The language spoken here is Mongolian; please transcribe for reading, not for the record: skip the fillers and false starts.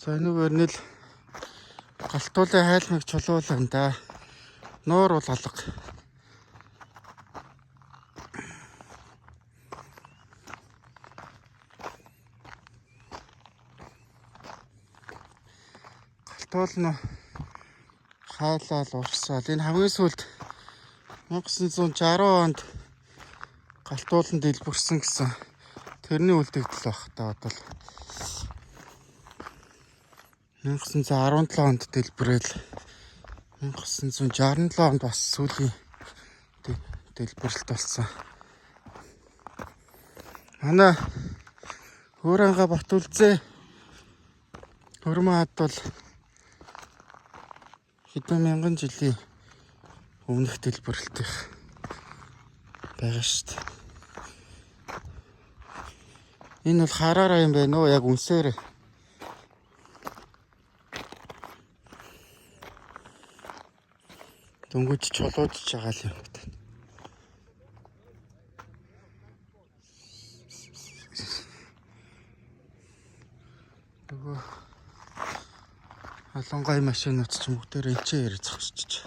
За энэгээр нь л галтуулын хайлмыг чулуулна да. Нуур бол алга. Галтуул нь хайлал урсаал. Энэ хамгийн сүүлд 1960 онд галтуулан дэлбэрсэн гэсэн тэрний үлдэгдэл баг та бодвол 1917 онд дэлбэрэл 1967 онд бас сүүлийн дэлбэрэлт болсон. Манай Хөөранга Батүлзээ хөрмөн хад бол хэдэн мянган жилийн өмнөх дэлбэрэлтих байгаа шүү дээ. Энэ бол хараараа юм байна уу? Яг үнсээр. Дөнгөж чулуудж байгаа л юм байна. Нөгөө Алонгой машинууд ч юм уу дээр энэ ч ярь зогсчих.